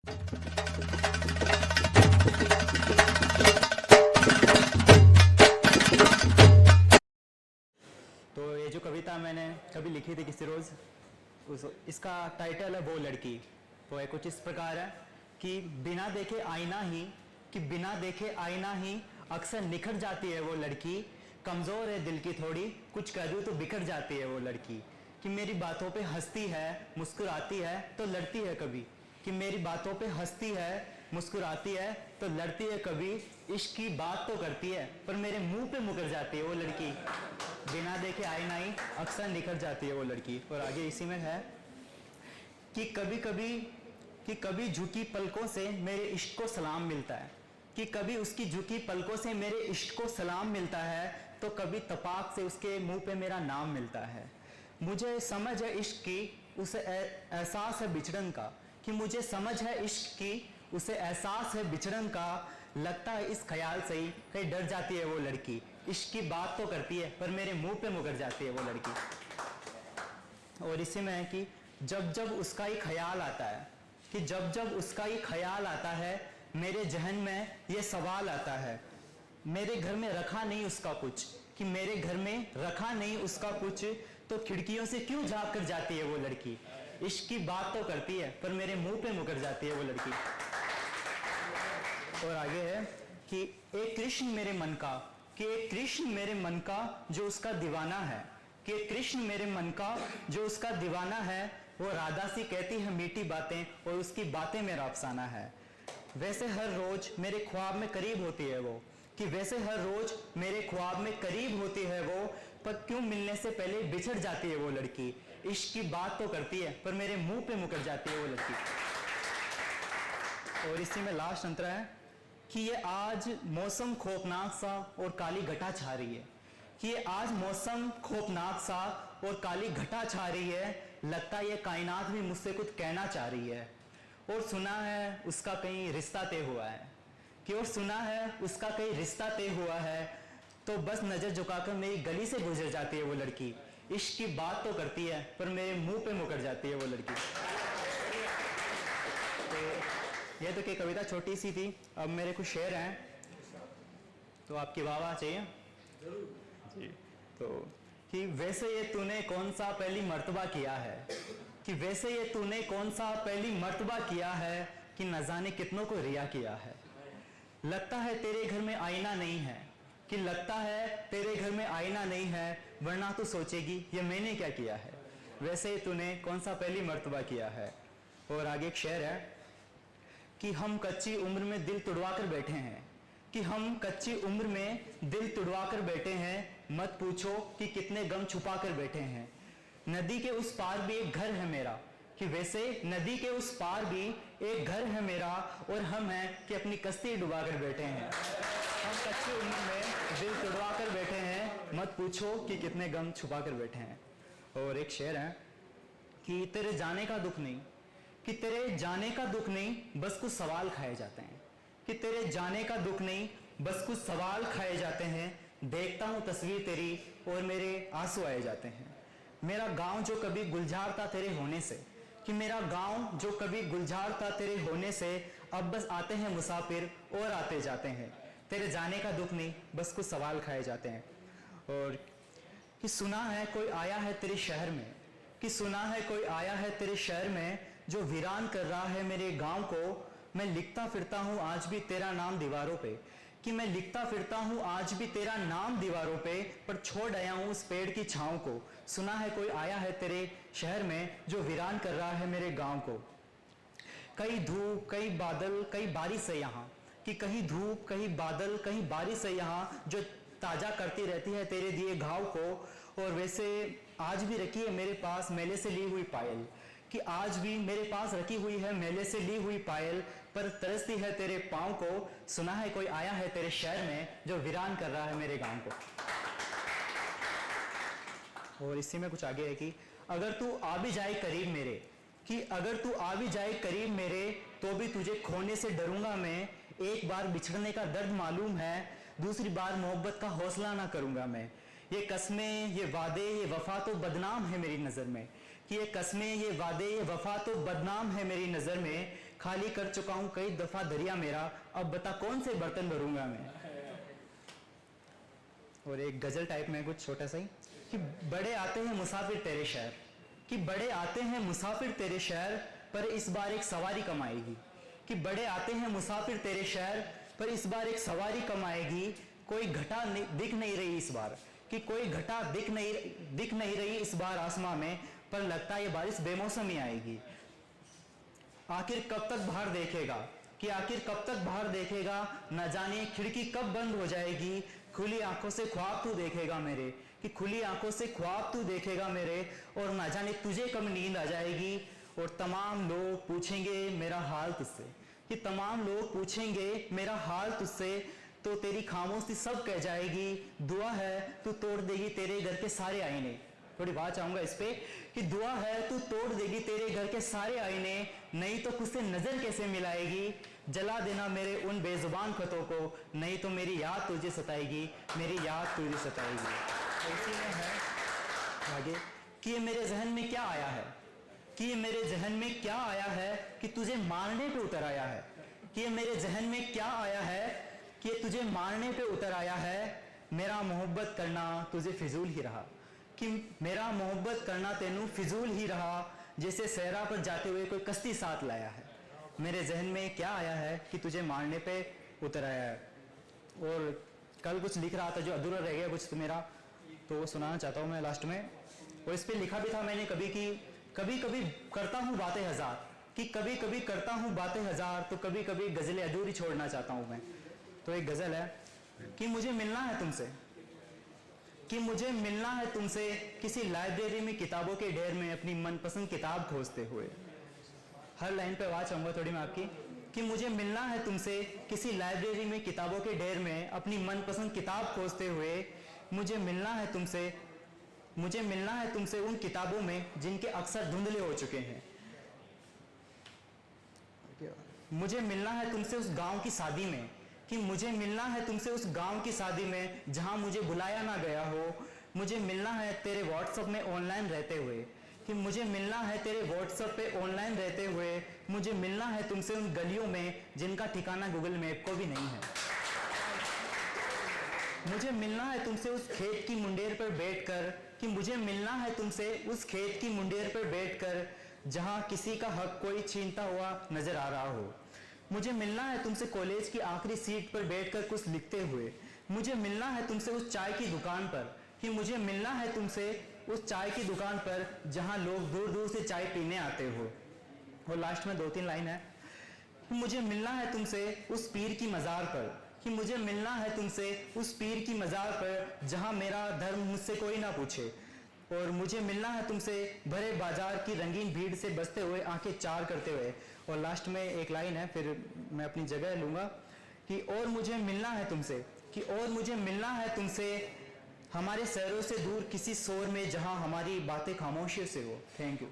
तो ये जो कविता मैंने कभी लिखी थी किसी रोज़, इसका टाइटल है वो लड़की। वो है कुछ इस प्रकार है कि बिना देखे आईना ही अक्सर निखर जाती है वो लड़की। कमज़ोर है दिल की थोड़ी, कुछ कर दूँ तो बिखर जाती है वो लड़की। कि मेरी बातों पे हंसती है, मुस्कुराती है तो लड़ती है कभी। कि मेरी बातों पे हंसती है, मुस्कुराती है तो लड़ती है कभी। इश्क की बात तो करती है पर मेरे मुंह पे मुकर जाती है वो लड़की। बिना देखे आईना ही अक्सर निखर जाती है वो लड़की। और आगे इसी में है कि कभी झुकी पलकों से मेरे इश्क को सलाम मिलता है। कि कभी उसकी झुकी पलकों से मेरे इश्क को सलाम मिलता है, तो कभी तपाक से उसके मुंह पे मेरा नाम मिलता है। मुझे समझ है इश्क की, उसे एहसास है बिछड़न का। कि मुझे समझ है इश्क की, उसे एहसास है बिछड़न का। लगता है इस ख्याल से ही कहीं डर जाती है वो लड़की। इश्क की बात तो करती है पर मेरे मुंह पे मुकर जाती है वो लड़की। और इसी में है कि जब जब उसका ही ख्याल आता है, कि जब जब उसका ही ख्याल आता है, मेरे जहन में ये सवाल आता है, मेरे घर में रखा नहीं उसका कुछ। कि मेरे घर में रखा नहीं उसका कुछ, तो खिड़कियों से क्यों झांक कर जाती है वो लड़की। इश्क की बात तो करती है पर मेरे मुंह पे मुकर जाती है वो लड़की। और आगे है कि एक कृष्ण मेरे मन का, कि एक कृष्ण मेरे मन का जो उसका दीवाना है। कि एक कृष्ण मेरे मन का जो उसका दीवाना है, वो राधा सी कहती है मीठी बातें और उसकी बातें मेरा अफसाना है। वैसे हर रोज मेरे ख्वाब में करीब होती है वो। कि वैसे हर रोज मेरे ख्वाब में करीब होती है वो, पर क्यों मिलने से पहले बिछड़ जाती है वो लड़की। इश्क की बात तो करती है पर मेरे मुंह पे मुकर जाती है वो लड़की। और इसी में लास्ट अंतरा है कि ये आज मौसम खौफनाक सा और काली घटा छा रही है। कि ये आज मौसम खौफनाक सा और काली घटा छा रही है। लगता है ये कायनात भी मुझसे कुछ कहना चाह रही है। और सुना है उसका कहीं रिश्ता तय हुआ है। कि और सुना है उसका कहीं रिश्ता तय हुआ है, तो बस नजर झुकाकर मेरी गली से गुजर जाती है वो लड़की। इश्क की बात तो करती है पर मेरे मुंह पे मुकर जाती है वो लड़की। तो ये तो कि कविता छोटी सी थी। अब मेरे कुछ शेर हैं तो आपकी वाह चाहिए जी। तो कि वैसे ये तूने कौन सा पहली मर्तबा किया है। कि वैसे ये तूने कौन सा पहली मर्तबा किया है, कि न जाने कितनों को रिया किया है। लगता है तेरे घर में आईना नहीं है। कि लगता है तेरे घर में आईना नहीं है, वरना तू सोचेगी ये मैंने क्या किया है। वैसे तूने कौन सा पहली मर्तबा किया है। और आगे एक शेर है कि हम कच्ची उम्र में दिल तुड़वा कर बैठे हैं। कि हम कच्ची उम्र में दिल तुड़वा कर बैठे हैं, मत पूछो कि कितने गम छुपा कर बैठे हैं। नदी के उस पार भी एक घर है मेरा। कि वैसे नदी के उस पार भी एक घर है मेरा, और हम हैं कि अपनी कश्ती डुबा कर बैठे हैं। हम कच्ची उम्र में दिल तुड़वा कर बैठे हैं, मत पूछो कि कितने गम छुपा कर बैठे हैं। और एक शेर है कि तेरे जाने का दुख नहीं। कि तेरे जाने का दुख नहीं, बस कुछ सवाल खाए जाते हैं। कि तेरे जाने का दुख नहीं, बस कुछ सवाल खाए जाते हैं। देखता हूँ तस्वीर तेरी और मेरे आंसू आए जाते हैं। मेरा गांव जो कभी गुलजार था तेरे होने से। कि मेरा गांव जो कभी गुलजार था तेरे होने से, अब बस आते हैं मुसाफिर और आते जाते हैं। तेरे जाने का दुख नहीं, बस कुछ सवाल खाए जाते हैं। और कि सुना है कोई आया है तेरे शहर में। कि सुना है कोई आया है तेरे शहर में, जो वीरान कर रहा है मेरे गांव को। मैं लिखता फिरता हूँ आज भी तेरा नाम दीवारों पे। कि मैं लिखता फिरता हूँ आज भी तेरा नाम दीवारों पे, पर छोड़ आया हूँ उस पेड़ की छाँव को। सुना है कोई आया है तेरे शहर में, जो वीरान कर रहा है मेरे गांव को। कई धूप कई बादल कई बारिश है यहाँ। कि कहीं धूप कहीं बादल कहीं बारिश है यहाँ, जो ताजा करती रहती है तेरे दिए घाव को। और वैसे आज भी रखी है मेरे पास मेले से ली हुई पायल। कि आज भी मेरे पास रखी हुई है मेले से ली हुई पायल, पर तरसती है तेरे पाँव को। सुना है कोई आया है तेरे शहर में, जो वीरान कर रहा है मेरे गांव को। और इसी में कुछ आगे है कि अगर तू आ भी जाए करीब मेरे। कि अगर तू आ भी जाए करीब मेरे, तो भी तुझे खोने से डरूंगा मैं। एक बार बिछड़ने का दर्द मालूम है, दूसरी बार मोहब्बत का हौसला ना करूंगा मैं। ये कस्में ये वादे ये वफा तो बदनाम है मेरी नज़र में। कि ये कस्में ये वादे ये वफा तो बदनाम है मेरी नज़र में। खाली कर चुका हूं कई दफा दरिया मेरा, अब बता कौन से बर्तन भरूंगा मैं। और एक गजल टाइप में कुछ छोटा सा ही कि बड़े आते हैं मुसाफिर तेरे शहर, कि बड़े आते हैं मुसाफिर तेरे शहर पर इस बार एक सवारी कम आएगी, कि बड़े आते हैं मुसाफिर तेरे शहर पर इस बार एक सवारी कम आएगी। कोई घटा दिख नहीं रही इस बार, कि कोई घटा दिख नहीं रही इस बार आसमां में, पर लगता है ये बारिश बेमौसम ही आएगी। आखिर कब तक बाहर देखेगा, कि आखिर कब तक बाहर देखेगा, न जाने खिड़की कब बंद हो जाएगी। खुली आंखों से ख्वाब तू देखेगा मेरे, कि खुली आंखों से ख्वाब तू देखेगा मेरे, और न जाने तुझे कब नींद आ जाएगी। और तमाम लोग पूछेंगे मेरा हाल तुझसे, कि तमाम लोग पूछेंगे मेरा हाल तुझसे, तो तेरी खामोशी सब कह जाएगी। दुआ है तू तोड़ देगी तेरे घर के सारे आईने। थोड़ी बात चाहूंगा इस पे, कि दुआ है तू तोड़ देगी तेरे घर के सारे आईने, नहीं तो खुद से नजर कैसे मिलाएगी। जला देना मेरे उन बेजुबान खतों को, नहीं तो मेरी याद तुझे सताएगी, मेरी याद तुझे सताएगी। इसी में है आगे कि ये मेरे जहन में क्या आया है, कि ये मेरे जहन में क्या आया है, कि तुझे मारने पे उतर आया है। कि ये मेरे जहन में क्या आया है, कि ये तुझे मारने पे उतर आया है। मेरा मोहब्बत करना तुझे फिजूल ही रहा, कि मेरा मोहब्बत करना तेनू फिजूल ही रहा, जैसे सहरा पर जाते हुए कोई कश्ती साथ लाया है। मेरे जहन में क्या आया है कि तुझे मारने पे उतर आया है। और कल कुछ लिख रहा था जो अधूरा रह गया कुछ तो मेरा, तो वो सुनाना चाहता हूँ मैं लास्ट में। और इस पे लिखा भी था मैंने कभी कि कभी कभी करता हूँ बातें हजार, कि कभी कभी करता हूँ बातें हजार, तो कभी कभी गजलें अधूरी छोड़ना चाहता हूँ मैं। तो एक गजल है कि मुझे मिलना है तुमसे, कि मुझे मिलना है तुमसे, किसी लाइब्रेरी में किताबों के ढेर में अपनी मनपसंद किताब खोजते हुए। हर लाइन पे आवाज चाहूंगा थोड़ी मैं आपकी, कि मुझे मिलना है तुमसे, किसी लाइब्रेरी में किताबों के ढेर में अपनी मनपसंद किताब खोजते हुए। मुझे मिलना है तुमसे, मुझे मिलना है तुमसे उन किताबों में जिनके अक्सर धुंधले हो चुके हैं। मुझे मिलना है तुमसे उस गांव की शादी में, कि मुझे मिलना है तुमसे उस गांव की शादी में जहां मुझे बुलाया ना गया हो। मुझे मिलना है तेरे व्हाट्सएप में ऑनलाइन रहते हुए, कि मुझे मिलना है तेरे व्हाट्सएप पे ऑनलाइन रहते हुए। मुझे मिलना है तुमसे उन गलियों में जिनका ठिकाना गूगल मैप को भी नहीं है। मुझे मिलना है तुमसे उस खेत की मुंडेर पर बैठकर, कि मुझे मिलना है तुमसे उस खेत की मुंडेर पर बैठकर जहां किसी का हक कोई छीनता हुआ नजर आ रहा हो। मुझे मिलना है तुमसे कॉलेज की आखिरी सीट पर बैठकर कुछ लिखते हुए। मुझे मिलना है तुमसे उस चाय की दुकान पर, कि मुझे मिलना है तुमसे उस चाय की दुकान पर जहां लोग दूर दूर से चाय पीने आते हो। और लास्ट में 2-3 लाइन है, मुझे मिलना है तुमसे उस पीर की मजार पर, कि मुझे मिलना है तुमसे उस पीर की मजार पर जहां मेरा धर्म मुझसे कोई ना पूछे। और मुझे मिलना है तुमसे भरे बाजार की रंगीन भीड़ से बसते हुए आंखें चार करते हुए। और लास्ट में एक लाइन है, फिर मैं अपनी जगह लूंगा, कि और मुझे मिलना है तुमसे, कि और मुझे मिलना है तुमसे हमारे शहरों से दूर किसी शोर में जहां हमारी बातें खामोशी से हो। Thank you.